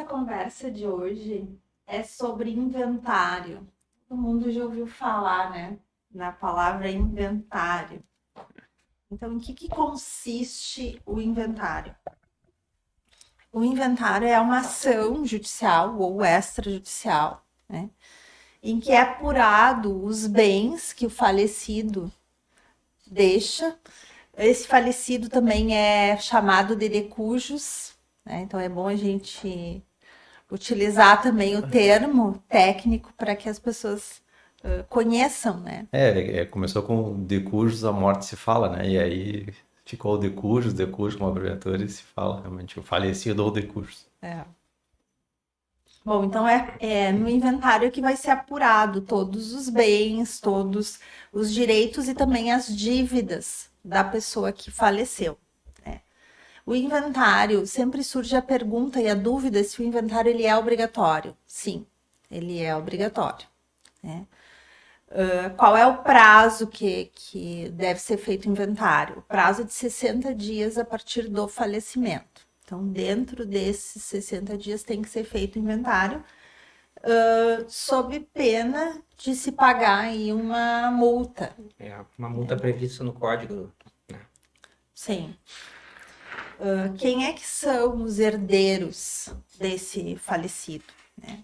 conversa de hoje é sobre inventário. Todo mundo já ouviu falar, né, na palavra inventário. Então, em que consiste o inventário? O inventário é uma ação judicial ou extrajudicial, né, em que é apurado os bens que o falecido deixa. Esse falecido também é chamado de decujus, né? Então é bom a gente utilizar também o termo técnico para que as pessoas conheçam, né? Começou com decujus, a morte se fala, né? E aí ficou o decujus como abreviatura e se fala realmente o falecido ou decujus. É. Bom, então é no inventário que vai ser apurado todos os bens, todos os direitos e também as dívidas da pessoa que faleceu. Né? O inventário, sempre surge a pergunta e a dúvida se o inventário ele é obrigatório. Sim, ele é obrigatório. Né? Qual é o prazo que deve ser feito o inventário? O prazo é de 60 dias a partir do falecimento. Então, dentro desses 60 dias tem que ser feito o inventário, sob pena de se pagar aí uma multa. É uma multa prevista no código, né? Sim. Quem é que são os herdeiros desse falecido? Né?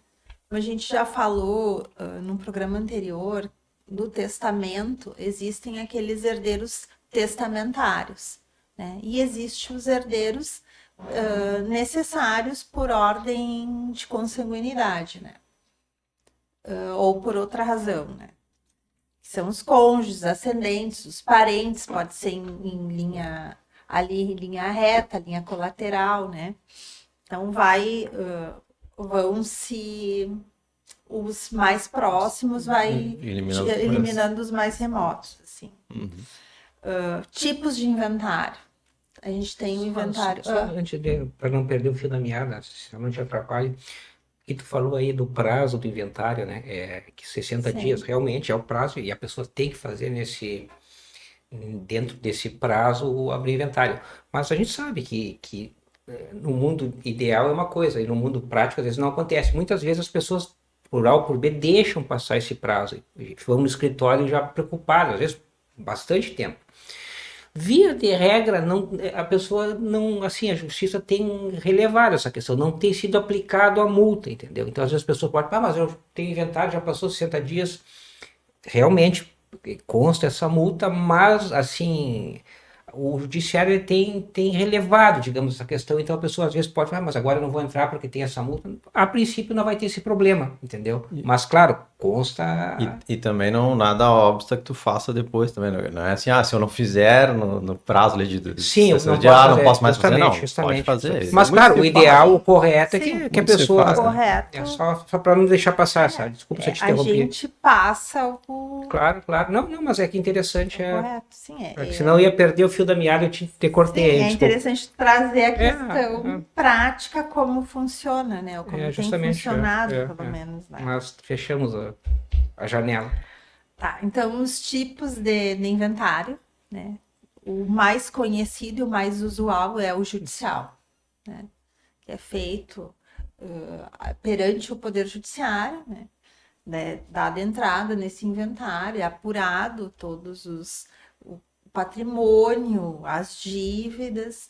Como a gente já falou num programa anterior, do testamento, existem aqueles herdeiros testamentários, né? E existem os herdeiros necessários por ordem de consanguinidade, né? Ou por outra razão, né? São os cônjuges, ascendentes, os parentes, pode ser em linha ali, linha reta, linha colateral, né? Então vão se os mais próximos vai eliminando os mais remotos, assim. Tipos de inventário. A gente tem o inventário. Antes para não perder o fio da meada, se não te atrapalhe, que tu falou aí do prazo do inventário, né? Que 60 Sim. dias realmente é o prazo e a pessoa tem que fazer dentro desse prazo abrir inventário. Mas a gente sabe que no mundo ideal é uma coisa e no mundo prático às vezes não acontece. Muitas vezes as pessoas por A ou por B deixam passar esse prazo e vão no escritório já preocupadas, às vezes bastante tempo. Via de regra, não, a pessoa não, assim, a justiça tem relevado essa questão, não tem sido aplicado a multa, entendeu? Então, às vezes as pessoas podem, mas eu tenho inventário, já passou 60 dias, realmente consta essa multa, mas, assim, o judiciário tem relevado, digamos, essa questão, então a pessoa às vezes pode falar, mas agora eu não vou entrar porque tem essa multa. A princípio não vai ter esse problema, entendeu? Mas, claro, consta... E também não nada obsta que tu faça depois também, não é assim, se eu não fizer no prazo ali de Sim, eu 60 não dias, posso fazer, não posso mais fazer, não. justamente. Pode fazer. Mas, claro, o ideal, o correto é que a pessoa... O correto É só para não deixar passar, sabe? Desculpa se eu te a interrompi. gente passa o Claro. Não, mas é que interessante. correto, sim. Porque senão eu ia perder o fio da meada e eu te cortei. Sim, é desculpa. interessante trazer a questão prática, como funciona, né? Ou como tem funcionado, pelo menos. Né? Mas fechamos a janela. Tá, então os tipos de inventário, né? O mais conhecido e o mais usual é o judicial, né? Que é feito perante o Poder Judiciário, né? Dada entrada nesse inventário, é apurado todos o patrimônio, as dívidas,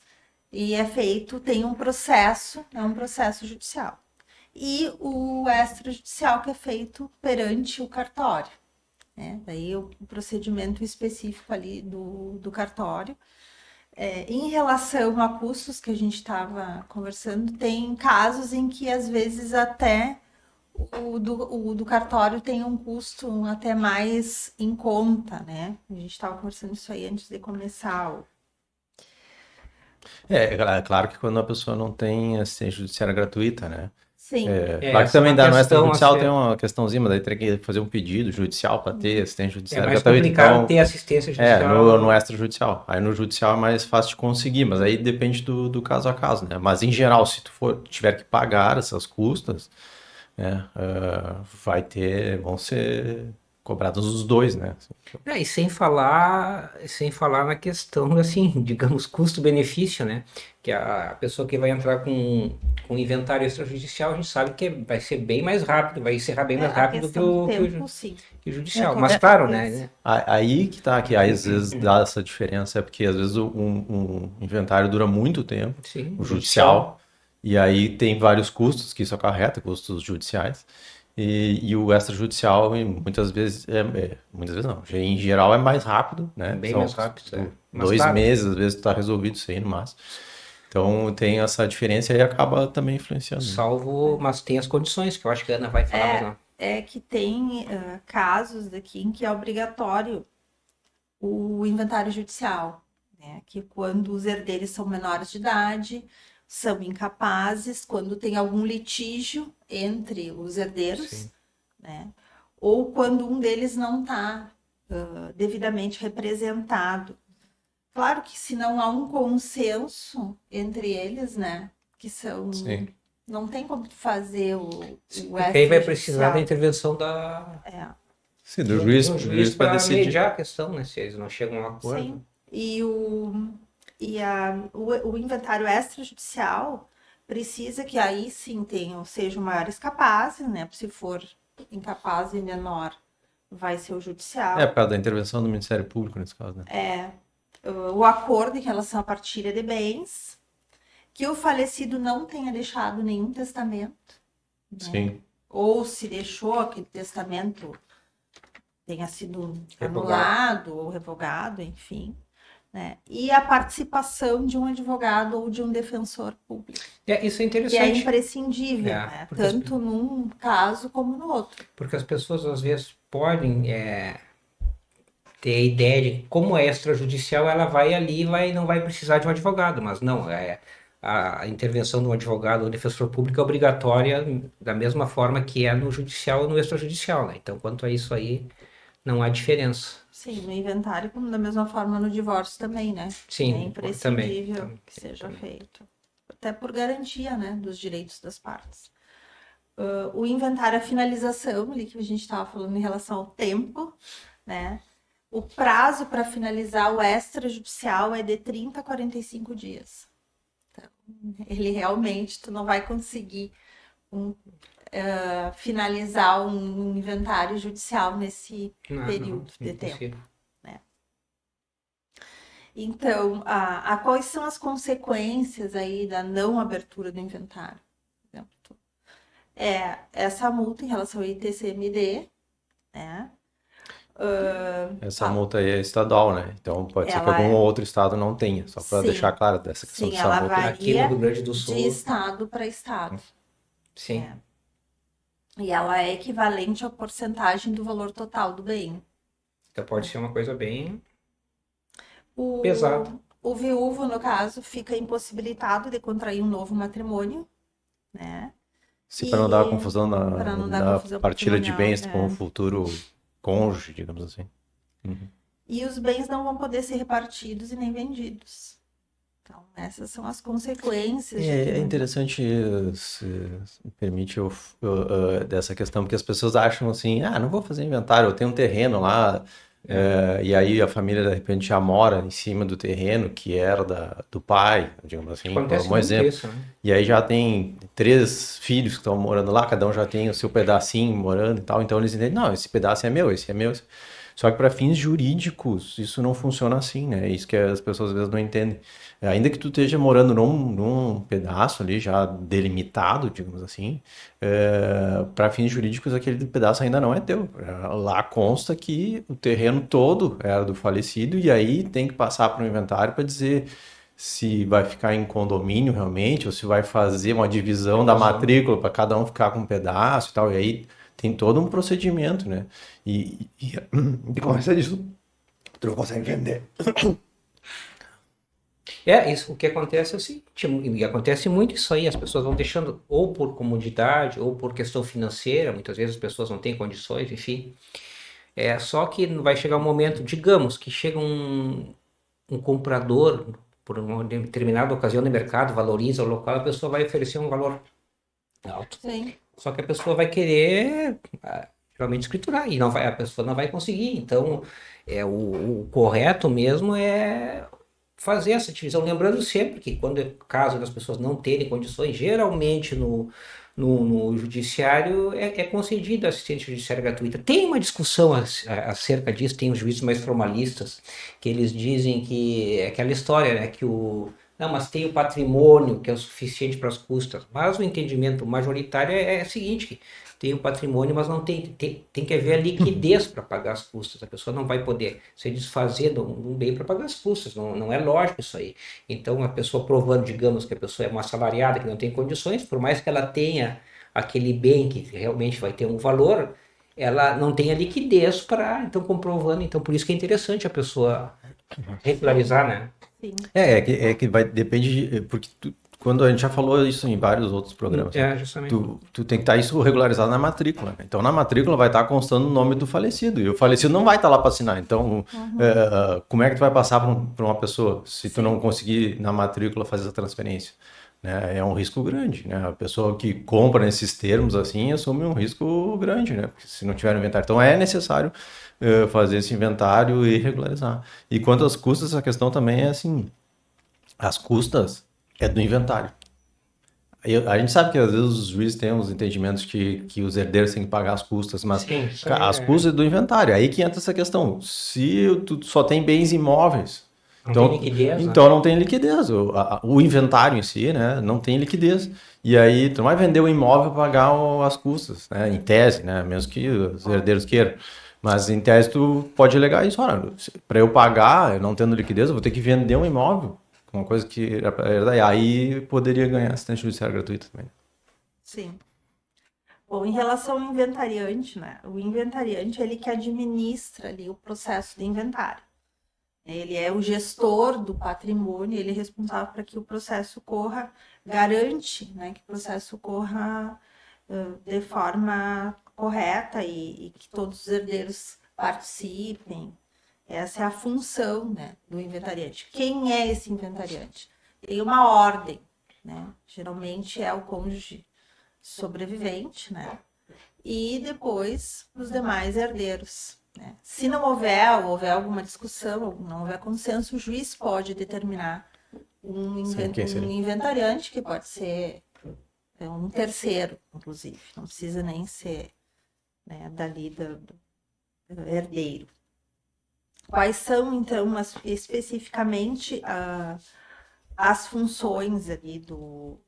e é feito, tem um processo, é um processo judicial. E o extrajudicial que é feito perante o cartório. Né? Daí o procedimento específico ali do cartório. Em relação a custos que a gente estava conversando, tem casos em que às vezes até o do cartório tem um custo até mais em conta, né? A gente estava conversando isso aí antes de começar. É claro que quando a pessoa não tem assistência judiciária gratuita, né? Sim. Claro que também dá no extrajudicial tem ser... uma questãozinha, mas daí tem que fazer um pedido judicial para ter assistência judiciária mais gratuita. complicado Então, ter assistência judicial. no extrajudicial. Aí no judicial é mais fácil de conseguir, mas aí depende do caso a caso, né? Mas em geral, se tu tiver que pagar essas custas, né, vão ser cobrados os dois, né? E sem falar na questão, assim, digamos, custo-benefício, né? Que a pessoa que vai entrar com inventário extrajudicial, a gente sabe que vai ser bem mais rápido, vai encerrar bem mais A rápido que questão do que tempo, sim. que o judicial. Com Mas claro, certeza. né? Aí que tá, que aí às vezes dá essa diferença, é porque às vezes um inventário dura muito tempo, Sim, o o judicial, e aí tem vários custos que isso acarreta, custos judiciais, e o extrajudicial e muitas vezes não, em geral é mais rápido, né? bem São mais rápido, Mas 2 meses, às vezes tá resolvido isso aí no máximo. Então tem essa diferença e acaba também influenciando, né? salvo, mas tem as condições, que eu acho que a Ana vai falar, mas não. É que tem casos aqui em que é obrigatório o inventário judicial, né? Que quando os herdeiros são menores de idade, são incapazes, quando tem algum litígio entre os herdeiros, Sim. né? Ou quando um deles não está devidamente representado. Claro que se não há um consenso entre eles, né? Que são. Sim. Não tem como tu fazer o Porque aí vai precisar da extrajudicial. intervenção da, Sim, de do um juiz, de um do juiz juiz para para decidir. mediar a questão, né? Se eles não chegam a um acordo. Sim. O inventário extrajudicial precisa que aí sim sejam maiores capazes, né? Se for incapaz e menor, vai ser o judicial. É, por causa da intervenção do Ministério Público nesse caso, né? O acordo em relação à partilha de bens, que o falecido não tenha deixado nenhum testamento, né? Sim. Ou se deixou aquele testamento tenha sido Revogado. anulado ou revogado, enfim, né? E a participação de um advogado ou de um defensor público, Isso é que é interessante, imprescindível, né? porque Tanto num caso como no outro. porque as pessoas às vezes podem ter a ideia de como é extrajudicial, ela vai ali e não vai precisar de um advogado, mas não, a intervenção de um advogado ou defensor público é obrigatória da mesma forma que é no judicial ou no extrajudicial, né? Então, quanto a isso aí, não há diferença. Sim, no inventário, como da mesma forma no divórcio também, né? Sim, É imprescindível também, que seja também. feito. Até por garantia, né, dos direitos das partes. O inventário, a finalização, ali que a gente estava falando em relação ao tempo, né? O prazo para finalizar o extrajudicial é de 30 a 45 dias. Então, ele realmente, tu não vai conseguir finalizar um inventário judicial nesse período de tempo. Impossível. Então, quais são as consequências aí da não abertura do inventário? Por exemplo, essa multa em relação ao ITCMD, né? Essa multa aí é estadual, né? Então pode ser que Ela algum outro estado não tenha, só para Sim. deixar claro dessa questão Sim, dessa ela multa. Aqui no varia Rio Grande do de Sul, estado para estado. sim. É. E ela é equivalente à porcentagem do valor total do bem. Então pode ser uma coisa bem O, pesada. o viúvo, no caso, fica impossibilitado de contrair um novo matrimônio, né? Se para não dar E- confusão para não dar na confusão partilha de patrimonial, bens com o futuro cônjuge, digamos assim. E os bens não vão poder ser repartidos e nem vendidos. Então, essas são as consequências de É ter um interessante, se me permite, dessa questão, porque as pessoas acham assim, não vou fazer inventário, eu tenho um terreno lá, e aí a família de repente já mora em cima do terreno que era do pai, digamos assim, por Acontece um muito exemplo. isso, né? E aí já tem 3 filhos que estão morando lá, cada um já tem o seu pedacinho morando e tal, então eles entendem, não, esse pedaço é meu, esse é meu. Só que para fins jurídicos, isso não funciona assim, né? É isso que as pessoas às vezes não entendem. Ainda que tu esteja morando num pedaço ali já delimitado, digamos assim, para fins jurídicos aquele pedaço ainda não é teu. Lá consta que o terreno todo era do falecido e aí tem que passar para o inventário para dizer se vai ficar em condomínio realmente ou se vai fazer uma divisão da matrícula para cada um ficar com um pedaço e tal. E aí tem todo um procedimento, né? E com essa disso, tu não consegue vender. Isso, o que acontece é o seguinte, e acontece muito isso aí, as pessoas vão deixando ou por comodidade ou por questão financeira, muitas vezes as pessoas não têm condições, enfim. Só que vai chegar um momento, digamos, que chega um comprador, por uma determinada ocasião no mercado, valoriza o local, a pessoa vai oferecer um valor alto. Sim. Só que a pessoa vai querer, realmente escriturar, e a pessoa não vai conseguir. Então, o correto mesmo é fazer essa divisão, lembrando sempre que quando é caso das pessoas não terem condições, geralmente no judiciário é concedida assistência judiciária gratuita. Tem uma discussão acerca disso, tem os juízes mais formalistas que eles dizem que é aquela história, né, que não, mas tem o patrimônio que é o suficiente para as custas. Mas o entendimento majoritário é o seguinte, que tem o patrimônio, mas não tem que haver a liquidez para pagar as custas. A pessoa não vai poder se desfazer de um bem para pagar as custas. Não é lógico isso aí. Então, a pessoa provando, digamos, que a pessoa é uma assalariada, que não tem condições, por mais que ela tenha aquele bem que realmente vai ter um valor, ela não tem a liquidez para, então, comprovando. Então, por isso que é interessante a pessoa regularizar, né? Sim. É que vai, depende, porque quando a gente já falou isso em vários outros programas, né? Justamente. Tu tem que estar isso regularizado na matrícula, né? Então, na matrícula vai estar constando o nome do falecido, e o falecido não vai estar lá para assinar. Então, como é que tu vai passar para uma pessoa se tu não conseguir na matrícula fazer essa transferência? Né? É um risco grande, né? A pessoa que compra nesses termos assim assume um risco grande, né? Porque se não tiver inventário. Então, é necessário fazer esse inventário e regularizar. E quanto às custas, a questão também é assim, as custas é do inventário. A gente sabe que às vezes os juízes têm uns entendimentos que os herdeiros têm que pagar as custas, mas Sim, isso as custas é do inventário. Aí que entra essa questão. Se tu só tem bens imóveis, não tem liquidez, então não tem liquidez. O inventário em si, né, não tem liquidez. E aí tu não vai vender o imóvel para pagar as custas, né, em tese, né, mesmo que os herdeiros queiram. Mas em tese tu pode alegar isso. Para eu pagar, eu não tendo liquidez, eu vou ter que vender um imóvel. Uma coisa que era para herdar. Aí poderia ganhar assistência judiciária gratuita também. Sim. Bom, em relação ao inventariante, né? O inventariante, ele que administra ali o processo de inventário. Ele é o gestor do patrimônio, ele é responsável para que o processo corra, garante, né, que o processo corra de forma correta e que todos os herdeiros participem. Essa é a função, né, do inventariante. Quem é esse inventariante? Tem uma ordem, né? Geralmente é o cônjuge sobrevivente, né? E depois os demais herdeiros, né? Se não houver alguma discussão, não houver consenso, o juiz pode determinar um inventariante, que pode ser um terceiro, inclusive. Não precisa nem ser, né, dali do herdeiro. Quais são, então, especificamente as funções ali do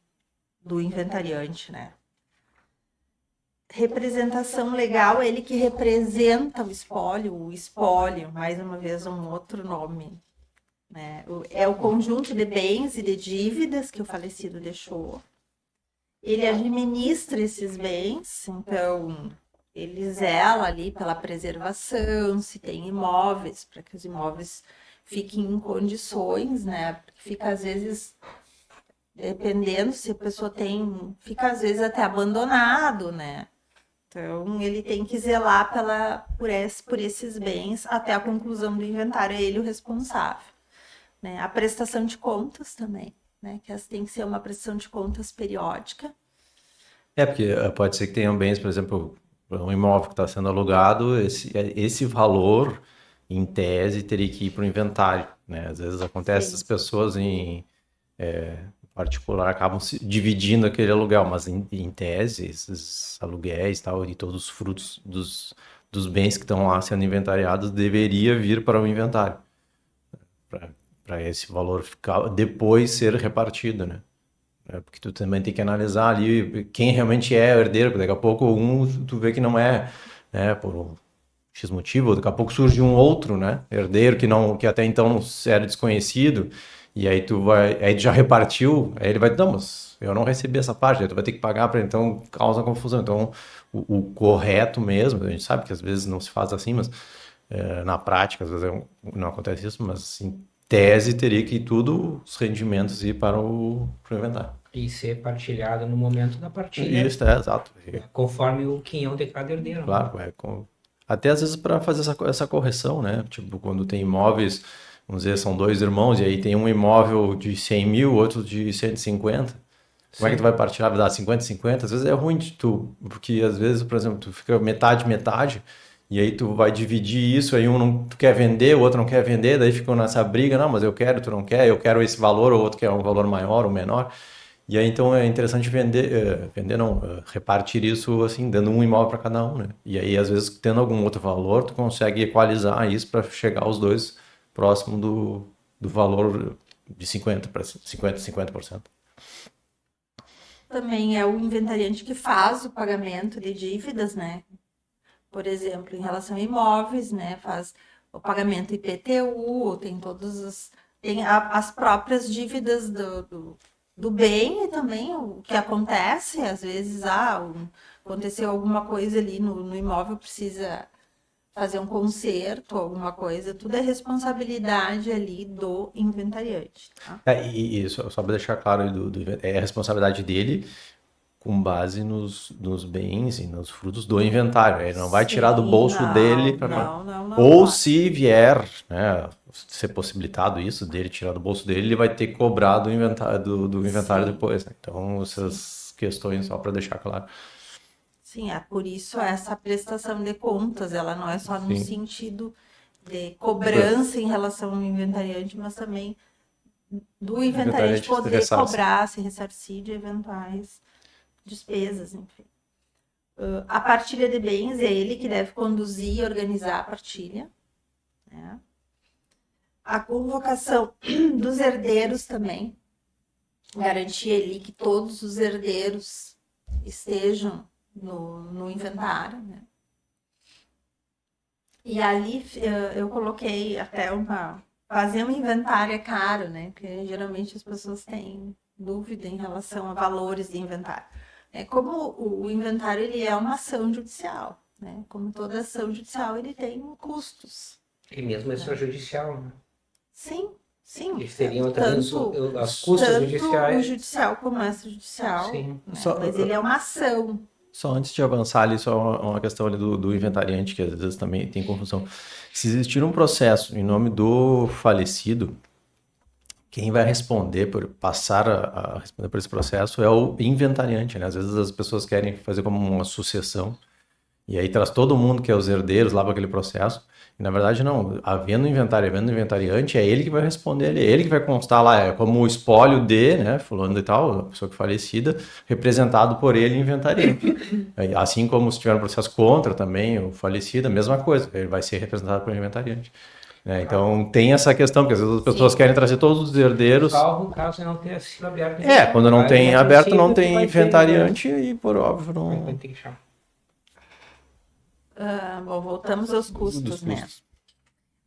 inventariante, né? Representação legal, ele que representa o espólio, mais uma vez um outro nome, né? É o conjunto de bens e de dívidas que o falecido deixou. Ele administra esses bens, então ele zela ali pela preservação, se tem imóveis, para que os imóveis fiquem em condições, né? Porque fica às vezes, dependendo se a pessoa fica às vezes até abandonado, né? Então, ele tem que zelar por esses bens até a conclusão do inventário, é ele o responsável. Né? A prestação de contas também, né? Que essa tem que ser uma prestação de contas periódica. Porque pode ser que tenham bens, por exemplo, um imóvel que está sendo alugado, esse valor, em tese, teria que ir para o inventário, né? Às vezes acontece, as pessoas em particular acabam se dividindo aquele aluguel, mas em tese, esses aluguéis tal, e todos os frutos dos bens que estão lá sendo inventariados deveria vir para o inventário, para esse valor ficar, depois ser repartido, né? Porque tu também tem que analisar ali quem realmente é herdeiro, porque daqui a pouco tu vê que não é, né, por um X motivo, daqui a pouco surge um outro, né, herdeiro que até então era desconhecido, e aí tu já repartiu, aí ele vai, não, mas eu não recebi essa parte, aí tu vai ter que pagar para, então causa confusão. Então o correto mesmo, a gente sabe que às vezes não se faz assim, mas na prática às vezes não acontece isso, mas em tese teria que tudo os rendimentos ir para o inventário. E ser partilhado no momento da partilha. Isso, exato. Conforme o quinhão de cada herdeiro. Claro, até às vezes para fazer essa correção, né? Tipo, quando tem imóveis, vamos dizer, são dois irmãos, e aí tem um imóvel de 100 mil, outro de 150. Como é que tu vai partilhar, vai dar 50-50? Às vezes é ruim de tu, porque às vezes, por exemplo, tu fica metade, e aí tu vai dividir isso, aí um não, tu quer vender, o outro não quer vender, daí ficam nessa briga, não, mas eu quero, tu não quer, eu quero esse valor, o outro quer um valor maior ou menor. E aí então é interessante vender não, repartir isso assim, dando um imóvel para cada um, né? E aí às vezes tendo algum outro valor, tu consegue equalizar isso para chegar aos dois próximo do valor de 50 para 50%. Também é o inventariante que faz o pagamento de dívidas, né? Por exemplo, em relação a imóveis, né? Faz o pagamento IPTU, tem todas as próprias dívidas do bem e também o que acontece, às vezes, aconteceu alguma coisa ali no imóvel, precisa fazer um conserto, alguma coisa, tudo é responsabilidade ali do inventariante, tá? E só para deixar claro, aí é a responsabilidade dele com base nos bens e nos frutos do inventário. Ele não vai tirar do Sim, bolso dele não ou pode. se vier, né, ser possibilitado isso dele tirar do bolso dele, ele vai ter que cobrar do inventário Sim, depois, né? Então sim. essas questões só para deixar claro. Sim, é por isso essa prestação de contas, ela não é só no Sim. sentido de cobrança em relação ao inventariante, mas também do inventariante Inventariante poder ressarce. cobrar, se ressarcir de eventuais despesas, enfim. A partilha de bens é ele que deve conduzir e organizar a partilha, né? A convocação dos herdeiros também, garantir ali que todos os herdeiros estejam no inventário, né? E ali eu coloquei até fazer um inventário é caro, né? Porque geralmente as pessoas têm dúvida em relação a valores de inventário. É como o inventário ele é uma ação judicial, né? Como toda ação judicial ele tem custos. E mesmo extrajudicial, né? Sim, sim. Eles teriam também Tanto, as custas tanto o judiciais. judicial como o extrajudicial, Sim. né? Só, Mas ele é uma ação. só antes de avançar ali, só uma questão ali do inventariante, que às vezes também tem confusão. Se existir um processo em nome do falecido, quem vai responder por passar a responder por esse processo é o inventariante, né? Às vezes as pessoas querem fazer como uma sucessão e aí traz todo mundo que é os herdeiros lá para aquele processo. E na verdade não, havendo inventário, havendo inventariante, é ele que vai responder, é ele que vai constar lá, é como o espólio de, né, fulano e tal, a pessoa que falecida, representado por ele inventariante. Assim como se tiver um processo contra também o falecido, a mesma coisa, ele vai ser representado por inventariante. Né? Então tem essa questão, porque às vezes as pessoas Sim. querem trazer todos os herdeiros. Salvo o caso de não ter sido aberto o inventário. Quando não Aí tem é aberto, não princípio que tem vai ter, inventariante e por óbvio vai não. ter que chamar. Bom, voltamos aos Dos custos, né? custos.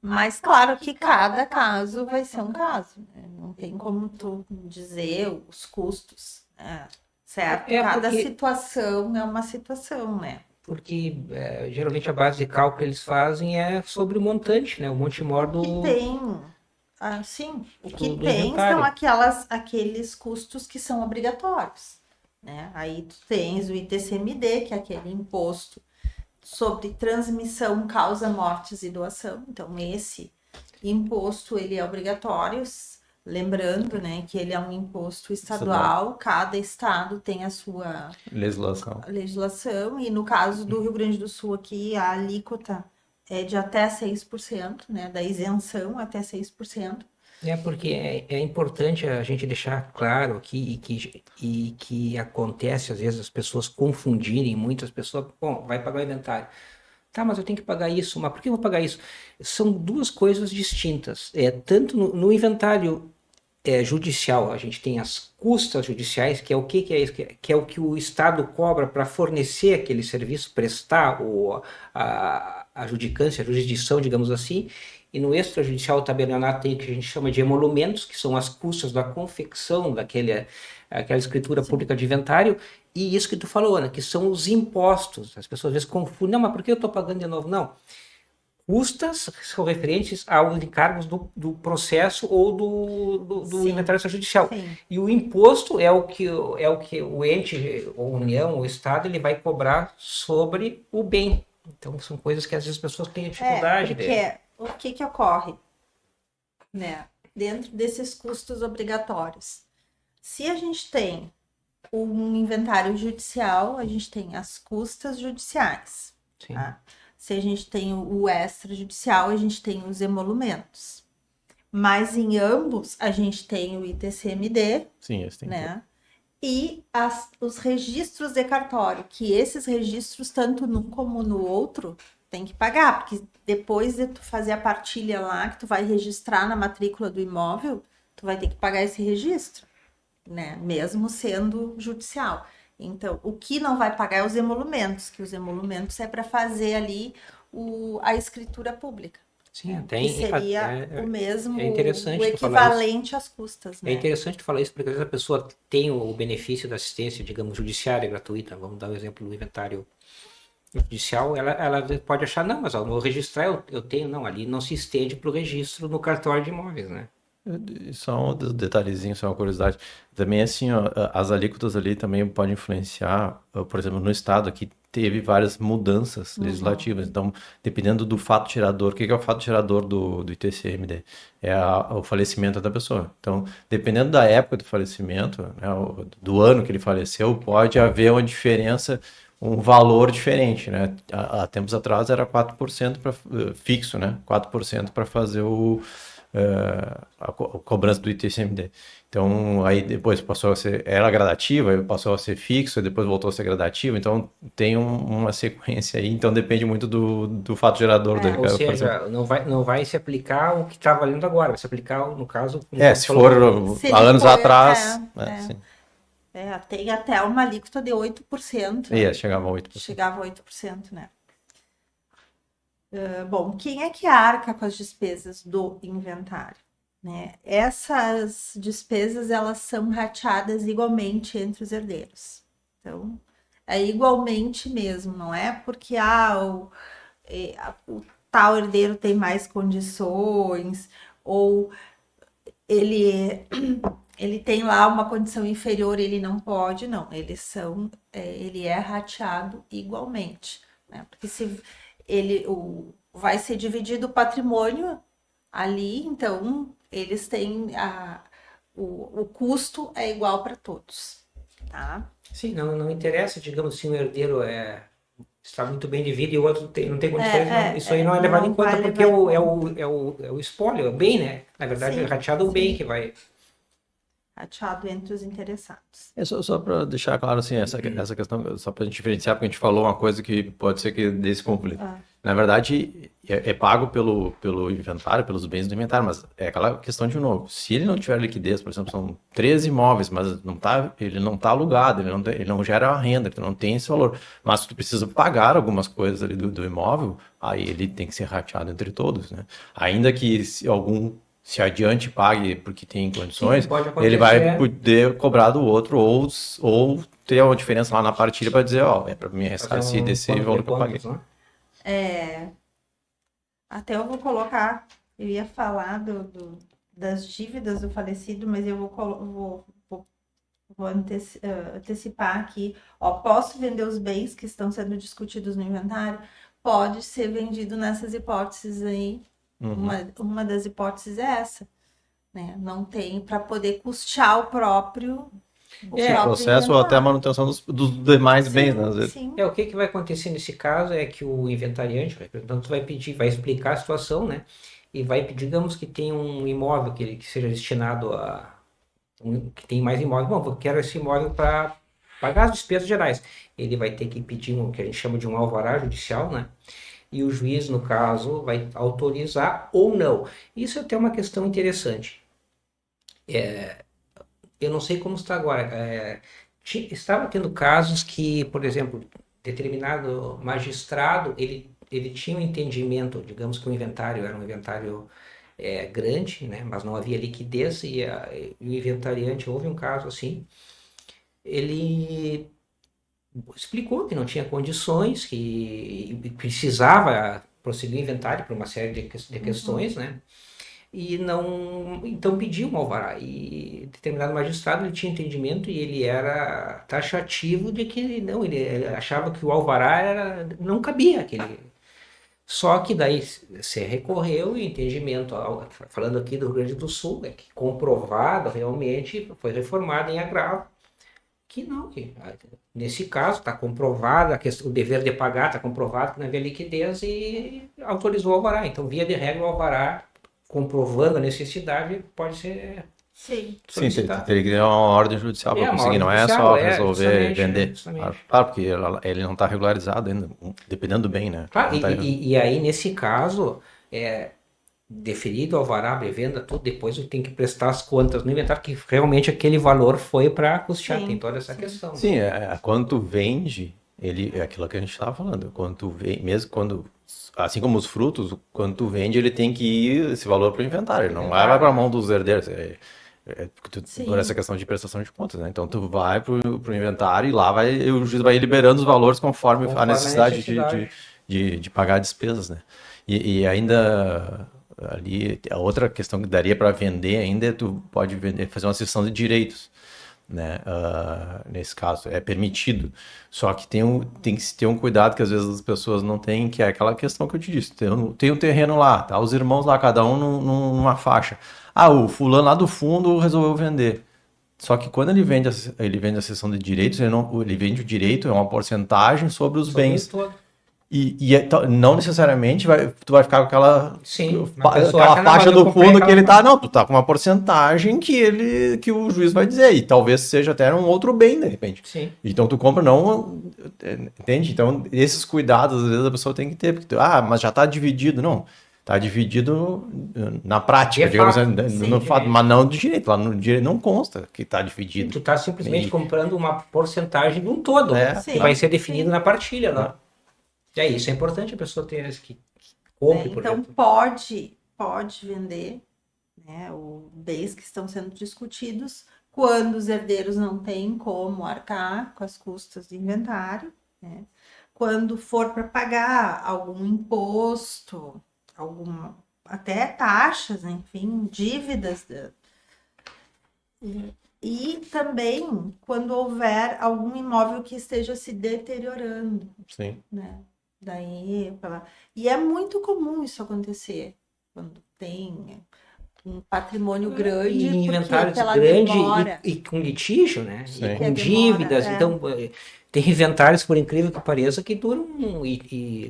Mas claro que cada caso vai ser um caso, né? Não tem como tu dizer os custos, né? Certo? Cada Porque, situação é uma situação, né? porque geralmente a base de cálculo que eles fazem é sobre o montante, né? O monte maior O que tem, sim, o que do tem são inventário. aqueles custos que são obrigatórios, né? Aí tu tens o ITCMD, que é aquele imposto sobre transmissão, causa, mortes e doação. Então, esse imposto, ele é obrigatório, lembrando, né, que ele é um imposto estadual, cada estado tem a sua Legislação. legislação, e no caso do Rio Grande do Sul aqui, a alíquota é de até 6%, né, da isenção até 6%. Porque é importante a gente deixar claro aqui e que acontece às vezes as pessoas confundirem, muitas pessoas, bom, vai pagar o inventário. Tá, mas eu tenho que pagar isso, mas por que eu vou pagar isso? São duas coisas distintas. Tanto no inventário judicial, a gente tem as custas judiciais, que é o que é isso? Que é o que o Estado cobra para fornecer aquele serviço, prestar a judicância, a jurisdição, digamos assim. E no extrajudicial tabelionato tem o que a gente chama de emolumentos, que são as custas da confecção aquela escritura Sim. pública de inventário, e isso que tu falou, né, que são os impostos. As pessoas às vezes confundem, não, mas por que eu estou pagando de novo? Não. Custas são referentes aos encargos do processo ou do Sim, inventário extrajudicial. sim. E o imposto é o que o ente, ou União, ou Estado, ele vai cobrar sobre o bem. Então, são coisas que às vezes as pessoas têm dificuldade de... Porque o que ocorre, né, dentro desses custos obrigatórios? Se a gente tem um inventário judicial, a gente tem as custas judiciais, Sim. tá? Se a gente tem o extrajudicial, a gente tem os emolumentos. Mas em ambos, a gente tem o ITCMD, Sim, esse tem tudo. né? E os registros de cartório, que esses registros, tanto num como no outro, tem que pagar, porque depois de tu fazer a partilha lá, que tu vai registrar na matrícula do imóvel, tu vai ter que pagar esse registro, né? Mesmo sendo judicial. Então, o que não vai pagar é os emolumentos, que os emolumentos é para fazer ali a escritura pública, Sim, até, que seria é, o mesmo, é interessante o tu falar isso. equivalente às custas, É né? interessante tu falar isso, porque às vezes a pessoa tem o benefício da assistência, digamos, judiciária gratuita. Vamos dar o exemplo do inventário judicial. Ela pode achar, não, mas ao eu registrar eu tenho. Não, ali não se estende para o registro no cartório de imóveis, né? Só um detalhezinho, só uma curiosidade. Também, assim, ó, as alíquotas ali também podem influenciar, por exemplo, no estado aqui teve várias mudanças legislativas. Então, dependendo do fato gerador, o que é o fato gerador do ITCMD? É o falecimento da pessoa. Então, dependendo da época do falecimento, né, do ano que ele faleceu, pode haver uma diferença, um valor diferente, né? Há tempos atrás era 4% fixo, né? 4% para fazer a cobrança do ITCMD. Então, aí depois passou a ser, era gradativa, aí passou a ser fixo, depois voltou a ser gradativo, então tem uma sequência aí, então depende muito do fato gerador dele, Ou cara, por exemplo. seja, não vai se aplicar o que está valendo agora, vai se aplicar, no caso, como tu Se falou, for Se há ele anos for, atrás, né, sim, tem até uma alíquota de 8%, chegava a 8%. chegava a 8%, né? Bom, quem é que arca com as despesas do inventário, né? Essas despesas, elas são rateadas igualmente entre os herdeiros. Então, é igualmente mesmo, não é porque o tal herdeiro tem mais condições ou ele ele tem lá uma condição inferior, ele não pode, não. Ele é rateado igualmente, né? Porque se vai ser dividido o patrimônio ali, então eles têm o custo é igual para todos, tá? sim, não interessa, digamos, se um herdeiro está muito bem de vida e o outro não tem condições, não, isso aí não é levado em não conta, vai porque levar em conta. é o espólio, é o bem, né? Na verdade, é Sim, rateado o bem sim, que vai. rateado entre os interessados. Só para deixar claro assim, essa questão, só para a gente diferenciar, porque a gente falou uma coisa que pode ser que dê esse conflito. Ah, Na verdade, é pago pelo inventário, pelos bens do inventário, mas é aquela questão de novo. Se ele não tiver liquidez, por exemplo, são 13 imóveis, mas ele não está alugado, ele não gera renda, ele não tem esse valor. Mas tu precisa pagar algumas coisas ali do imóvel, aí ele tem que ser rateado entre todos, né? Ainda que se adiante pague porque tem Sim, condições, pode ele vai acontecer poder cobrar do outro ou ter uma diferença lá na partilha para dizer, ó, é para me fazer ressarcir um desse plano de valor que eu paguei. contas, né? até eu vou colocar, eu ia falar das dívidas do falecido, mas eu vou antecipar aqui. Ó, posso vender os bens que estão sendo discutidos no inventário? Pode ser vendido nessas hipóteses aí. Uma das hipóteses é essa, né? Não tem para poder custear o próprio Processo ou até a inventário. manutenção dos demais bens, né, às Sim, vezes. sim. O que vai acontecer nesse caso é que o inventariante, o representante, vai pedir, vai explicar a situação, né? E vai pedir, digamos que tem um imóvel que seja destinado que tem mais imóvel. Bom, eu quero esse imóvel para pagar as despesas gerais. Ele vai ter que pedir o que a gente chama de um alvará judicial, né? E o juiz, no caso, vai autorizar ou não. Isso é até uma questão interessante. Eu não sei como está agora. Estava tendo casos que, por exemplo, determinado magistrado, ele tinha um entendimento, digamos que o inventário era um inventário grande, né, mas não havia liquidez e o inventariante, houve um caso assim, ele explicou que não tinha condições, que precisava prosseguir o inventário por uma série de questões, né? E não, então pediu um alvará. E determinado magistrado ele tinha entendimento e ele era taxativo de que não, ele achava que o alvará não cabia aquele. Só que daí se recorreu e entendimento, falando aqui do Rio Grande do Sul, é que comprovado realmente foi reformado em agravo que não, nesse caso está comprovado, o dever de pagar está comprovado que não havia liquidez e autorizou o alvará. Então, via de regra, o alvará, comprovando a necessidade, pode ser Sim. Sim, solicitado. teria que ter uma ordem judicial para Uma conseguir, ordem não é judicial, só resolver justamente, vender. justamente. Claro, porque ele não está regularizado ainda, dependendo do bem, né? Claro, Não tá- e aí, nesse caso, deferido o alvará, venda, tudo, depois eu tenho que prestar as contas no inventário, que realmente aquele valor foi para custear, Sim, tem toda essa sim. questão. Né? Sim, quando tu vende, é aquilo que a gente estava falando. Quando tu vende, mesmo quando, assim como os frutos, quando tu vende, ele tem que ir esse valor para o inventário. Ele não vai para a mão dos herdeiros. Por essa Sim. questão de prestação de contas, né? Então tu vai pro inventário e lá o juiz vai liberando os valores conforme a Conforme a necessidade necessidade. de pagar despesas, né? E ainda ali, a outra questão que daria para vender ainda é tu pode vender, fazer uma cessão de direitos, né? Nesse caso, é permitido. Só que tem que se ter um cuidado que às vezes as pessoas não têm, que é aquela questão que eu te disse. Tem um terreno lá, tá? Os irmãos lá, cada um numa faixa. Ah, o fulano lá do fundo resolveu vender. Só que quando ele vende a cessão de direitos, ele vende o direito, é uma porcentagem sobre os Sobre bens. todo. Não necessariamente tu vai ficar com Sim, uma pessoa aquela acha, não, mas faixa eu do comprei fundo que aquela ele tá. Não, tu tá com uma porcentagem que o juiz vai dizer. E talvez seja até um outro bem, de repente. Sim. Então tu compra, não. Entende? Então, esses cuidados, às vezes, a pessoa tem que ter. Porque, mas já tá dividido. Não. Tá dividido na prática, De digamos fato, assim, sim. no fato, mas não do direito. Lá no direito não consta que tá Sim, dividido. tu tá simplesmente E- comprando uma porcentagem de um todo, que Sim, vai ser definido sim. na partilha lá. E aí, isso é importante a pessoa ter que compre, por Então exemplo. pode vender, né, os bens que estão sendo discutidos quando os herdeiros não têm como arcar com as custas de inventário, né? Quando for para pagar algum imposto, até taxas, enfim, dívidas. E também quando houver algum imóvel que esteja se deteriorando, Sim. né? E é muito comum isso acontecer quando tem um patrimônio grande, E porque inventários pela grande demora. e com litígio, né? E Sim. Que com a demora, dívidas. é. Então, tem inventários, por incrível que pareça, que duram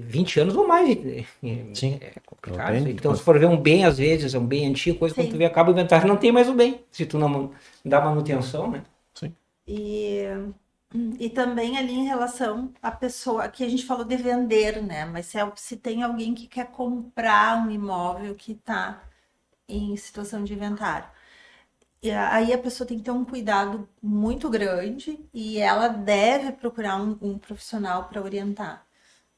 20 anos ou mais. Sim. É Não complicado. tem? Então, se for ver um bem, às vezes, é um bem antigo, coisa, quando tu Sim. vê, acaba o inventário, não tem mais o bem. Se tu não dá manutenção, né? Sim. E, e também ali em relação à pessoa, aqui a gente falou de vender, né? Mas se tem alguém que quer comprar um imóvel que está em situação de inventário. E aí a pessoa tem que ter um cuidado muito grande e ela deve procurar um profissional para orientar,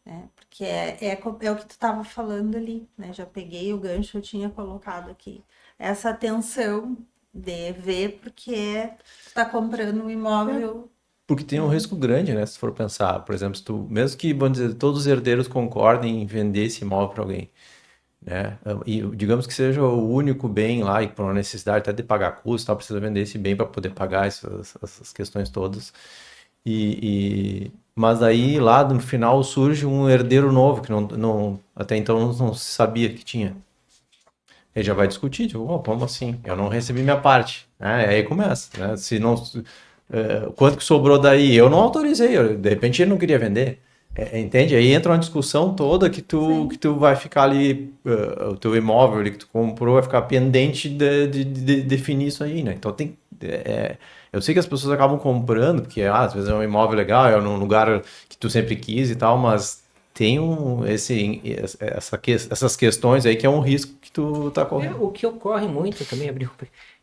né? Porque é o que tu estava falando ali, né? Já peguei o gancho, eu tinha colocado aqui. Essa atenção de ver, porque tu tá comprando um imóvel. Porque tem um risco grande, né? Se for pensar, por exemplo, mesmo que, vamos dizer, todos os herdeiros concordem em vender esse imóvel para alguém, né? E digamos que seja o único bem lá e por uma necessidade até de pagar custo, tal, precisa vender esse bem para poder pagar essas questões todas. Mas aí lá no final surge um herdeiro novo que até então não se sabia que tinha. Ele já vai discutir, tipo, como assim? Eu não recebi minha parte. Aí começa, né? Se não, quanto que sobrou daí? Eu não autorizei, de repente ele não queria vender. Entende? Aí entra uma discussão toda Sim. que tu vai ficar ali, o teu imóvel ali que tu comprou vai ficar pendente de definir isso aí, né? Então eu sei que as pessoas acabam comprando, porque às vezes é um imóvel legal, é num lugar que tu sempre quis e tal, mas tem essas questões aí que é um risco que tu tá correndo. O que ocorre muito também, Abril,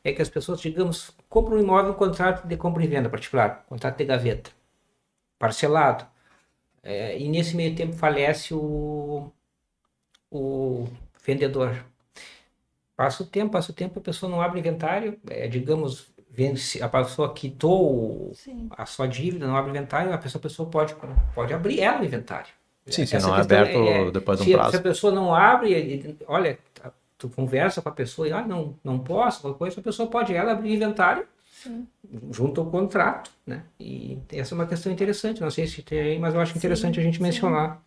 é que as pessoas, digamos, compram um imóvel, um contrato de compra e venda particular, contrato de gaveta, parcelado. E nesse meio tempo falece o vendedor. Passa o tempo, a pessoa não abre inventário, digamos, vence, a pessoa quitou Sim. a sua dívida, não abre inventário, a pessoa pode abrir ela o inventário. Sim, se Essa não é questão aberto depois de um se a prazo. pessoa não abre, olha, tu conversa com a pessoa e não posso, qualquer coisa, a pessoa pode ela abrir o inventário Sim. junto ao contrato, né? E essa é uma questão interessante, não sei se tem aí, mas eu acho interessante a gente mencionar.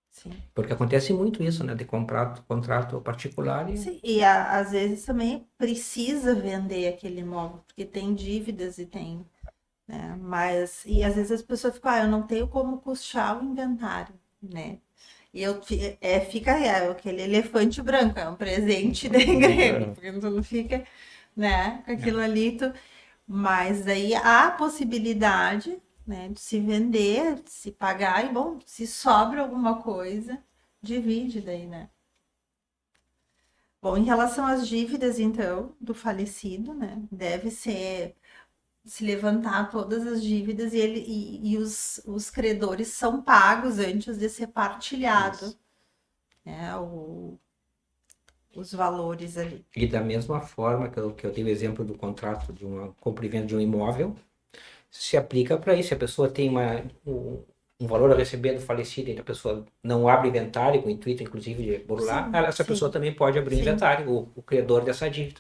Sim. Porque acontece muito isso, né? De contrato particular e... Sim, e às vezes também precisa vender aquele imóvel, porque tem dívidas e tem né? Mas, e às vezes as pessoas ficam, eu não tenho como custear o inventário, né? E fica aquele elefante branco, é um presente de grego, porque tu não fica, né, com aquilo ali, mas aí há a possibilidade, né, de se vender, de se pagar, e bom, se sobra alguma coisa, divide daí, né? Bom, em relação às dívidas, então, do falecido, né, deve ser se levantar todas as dívidas e os credores são pagos antes de ser partilhado, Isso. né, os valores ali. E da mesma forma que eu dei o exemplo do contrato de uma compra e venda de um imóvel, se aplica para isso. Se a pessoa tem um valor a receber do falecido e a pessoa não abre inventário, com o intuito, inclusive, de burlar, Sim, essa sim, pessoa também pode abrir sim. inventário, o credor dessa dívida.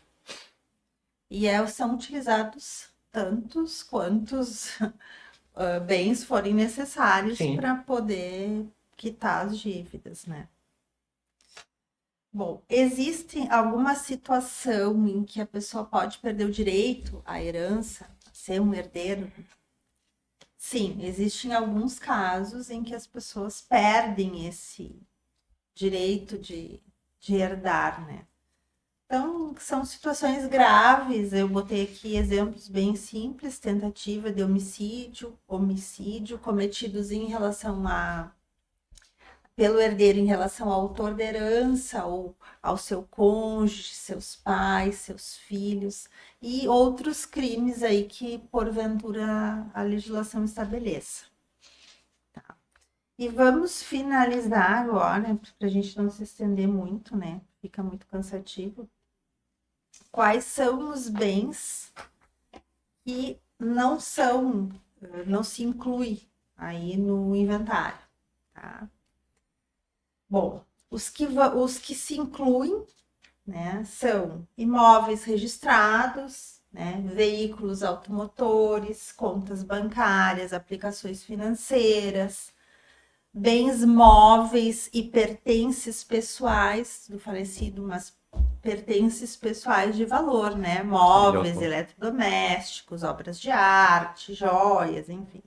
E são utilizados tantos quantos bens forem necessários Sim. para poder quitar as dívidas, né? Bom, existe alguma situação em que a pessoa pode perder o direito à herança, a ser um herdeiro? Sim, existem alguns casos em que as pessoas perdem esse direito de herdar, né? Então, são situações graves. Eu botei aqui exemplos bem simples: tentativa de homicídio cometidos em relação pelo herdeiro em relação ao autor da herança ou ao seu cônjuge, seus pais, seus filhos e outros crimes aí que porventura a legislação estabeleça. Tá. E vamos finalizar agora, para a gente não se estender muito, né? Fica muito cansativo. Quais são os bens que não se inclui aí no inventário, tá? Bom, os que se incluem, né, são imóveis registrados, né, veículos automotores, contas bancárias, aplicações financeiras, bens móveis e pertences pessoais do falecido, mas pertences pessoais de valor, né? Móveis, eletrodomésticos, obras de arte, joias, enfim.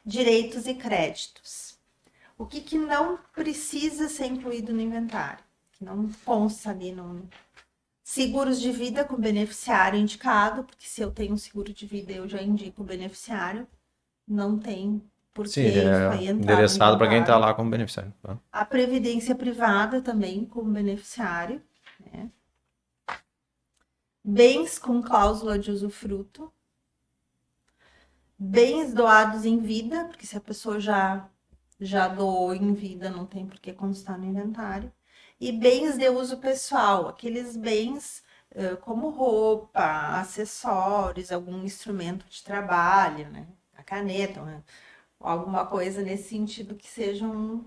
Direitos e créditos. O que não precisa ser incluído no inventário? Que não consta ali no... Seguros de vida com beneficiário indicado, porque se eu tenho um seguro de vida, eu já indico o beneficiário. Não tem por que isso aí entrar no endereçado para quem está inventário. lá como beneficiário. Tá? A previdência privada também como beneficiário, né? Bens com cláusula de usufruto, bens doados em vida, porque se a pessoa já doou em vida, não tem por que constar no inventário, e bens de uso pessoal, aqueles bens como roupa, acessórios, algum instrumento de trabalho, né? A caneta, né? Alguma coisa nesse sentido que sejam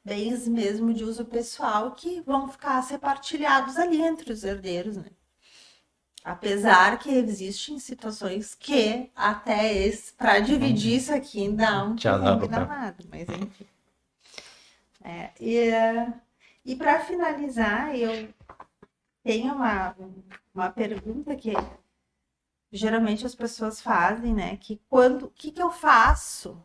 bens mesmo de uso pessoal que vão ficar ser partilhados ali entre os herdeiros, né? Apesar que existem situações que até para dividir isso aqui dá um perrengue danado, mas enfim. E para finalizar, eu tenho uma pergunta que geralmente as pessoas fazem, né? Que o que eu faço?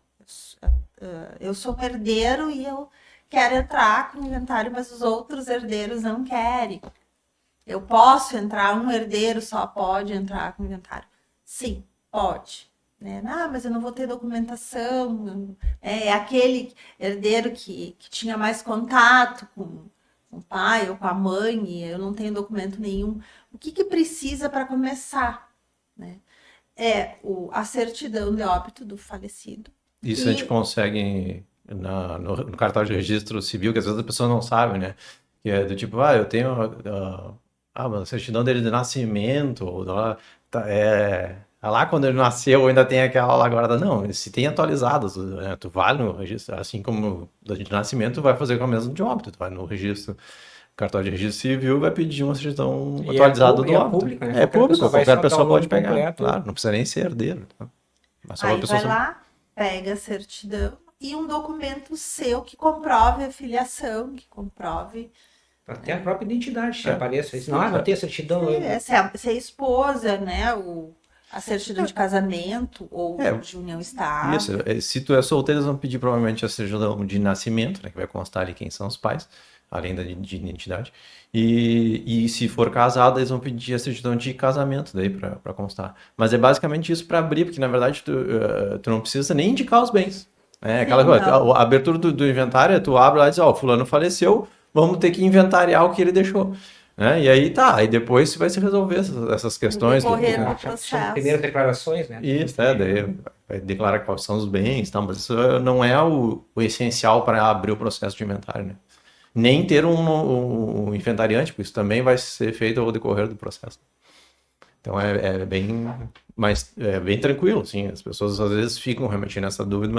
Eu sou um herdeiro e eu quero entrar com o inventário, mas os outros herdeiros não querem. Eu posso entrar, um herdeiro só pode entrar com o inventário? Sim, pode. Né? Mas eu não vou ter documentação. É aquele herdeiro que tinha mais contato com o pai ou com a mãe e eu não tenho documento nenhum. O que precisa para começar? Né? A certidão de óbito do falecido. Isso a gente consegue no cartório de registro civil, que às vezes a pessoa não sabe, né? Que é do tipo, eu tenho a certidão dele de nascimento, ou lá quando ele nasceu ainda tem aquela lá guardada. Não, se tem atualizados, né? Tu vai no registro, assim como de nascimento, tu vai fazer com a mesma de óbito, tu vai no registro, cartório de registro civil, vai pedir uma certidão atualizada do óbito. Público, né? É público, qualquer pessoa pode pegar, completo. claro, não precisa nem ser herdeiro. Tá? Mas aí vai lá, pega a certidão e um documento seu que comprove a filiação, que comprove... Até a própria identidade, se apareça. Não tem a certidão. Se é esposa, né? a certidão de casamento ou É, de união estável. Isso, se tu é solteiro, eles vão pedir provavelmente a certidão de nascimento, né, que vai constar ali quem são os pais, além da de identidade. E se for casado, eles vão pedir a certidão de casamento daí para constar. Mas é basicamente isso para abrir, porque na verdade tu não precisa nem indicar os bens. É aquela Sim, coisa, não. a abertura do inventário, tu abre lá e diz, ó, fulano faleceu, vamos ter que inventariar o que ele deixou. Né? E aí tá, aí depois vai se resolver essas No questões. decorrer do São processo. primeiras declarações, né? Isso, daí vai declarar quais são os bens, tá? Mas isso não é o essencial para abrir o processo de inventário, né? Nem ter um inventariante, porque isso também vai ser feito ao decorrer do processo. Então é bem, bem tranquilo, assim. As pessoas às vezes ficam realmente nessa dúvida,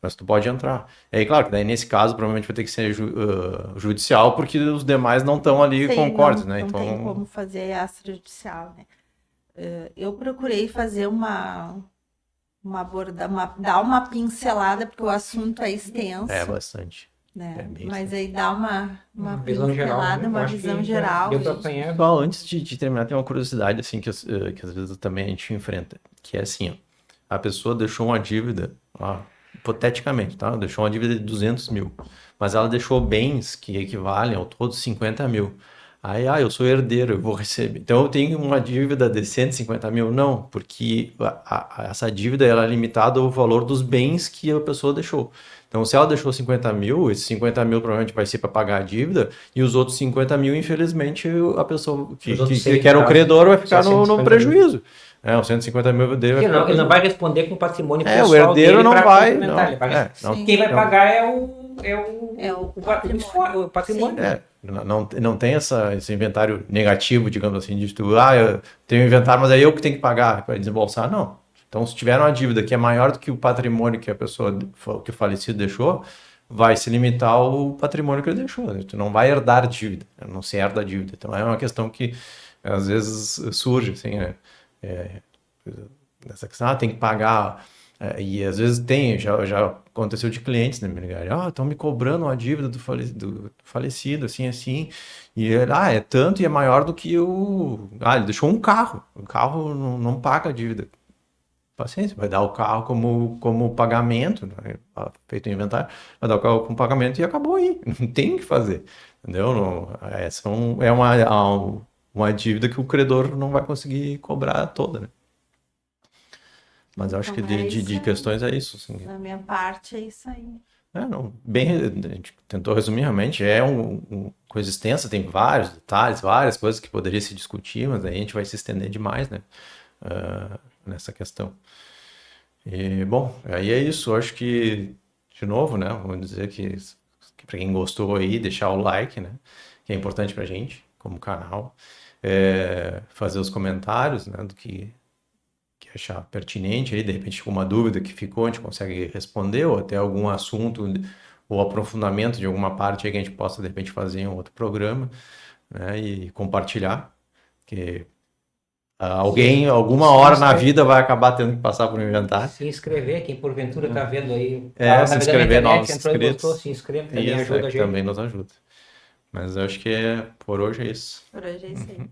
mas tu pode entrar. E aí, claro, que daí nesse caso provavelmente vai ter que ser judicial, porque os demais não estão ali Sim, concordes, não, né? não tem Então, como fazer extrajudicial, né? Eu procurei fazer dar uma pincelada, porque o assunto é extenso, é bastante. né? bem Mas aí dá uma Uma visão geral, pincelada, né? uma Eu acho visão que já geral. deu para e- apanhar. Pessoal, antes de terminar, tem uma curiosidade assim que às vezes também a gente enfrenta, que é assim, ó, a pessoa deixou uma dívida, ó, hipoteticamente, tá? Deixou uma dívida de 200 mil, mas ela deixou bens que equivalem ao todo 50 mil. Aí, eu sou herdeiro, eu vou receber. Então, eu tenho uma dívida de 150 mil? Não, porque essa dívida ela é limitada ao valor dos bens que a pessoa deixou. Então, se ela deixou 50 mil, esses 50 mil provavelmente vai ser para pagar a dívida, e os outros 50 mil, infelizmente, a pessoa Os outros que era o credor vai ficar no 150 mil. prejuízo. Os 150 mil dele vai ficar no Ele não prejuízo. vai responder com o patrimônio O pessoal herdeiro dele não para vai. complementar. Não, Ele vai- Sim. Quem vai não, pagar é o o patrimônio. não tem esse inventário negativo, digamos assim, de tu, eu tenho inventário, mas é eu que tenho que pagar para desembolsar. Não. Então, se tiver uma dívida que é maior do que o patrimônio que a pessoa, que o falecido deixou, vai se limitar ao patrimônio que ele deixou. Tu não vai herdar dívida, não se herda a dívida. Então, é uma questão que às vezes surge, assim, né? Essa questão, tem que pagar. E às vezes já aconteceu de clientes, né, me ligarem, estão me cobrando uma dívida do falecido, assim, assim, e ele, é tanto e é maior do que ele deixou um carro não paga a dívida. Paciência, vai dar o carro como pagamento, né, feito o inventário, vai dar o carro como pagamento e acabou aí, não tem o que fazer, entendeu? Não, é uma dívida que o credor não vai conseguir cobrar toda, né? Mas eu acho que Então, é de isso aí. questões é isso, assim. Da minha parte, é isso aí. Não, a gente tentou resumir realmente, uma coisa extensa, tem vários detalhes, várias coisas que poderia se discutir, mas aí a gente vai se estender demais, né, nessa questão. E, bom, aí é isso, eu acho que, de novo, né, vamos dizer que para quem gostou aí, deixar o like, né, que é importante pra gente, como canal, fazer os comentários, né, do que achar pertinente aí, de repente uma dúvida que ficou, a gente consegue responder, ou até algum assunto ou aprofundamento de alguma parte aí que a gente possa de repente fazer em um outro programa, né, e compartilhar, que alguém, alguma hora na vida vai acabar tendo que passar por um inventário. Se inscrever, quem porventura está vendo aí, Se navegando na inscrever, novos internet, entrou e inscritos. gostou, se inscreve, também Isso, ajuda a que gente. também nos ajuda. Mas eu acho que por hoje é isso. Por hoje é isso aí.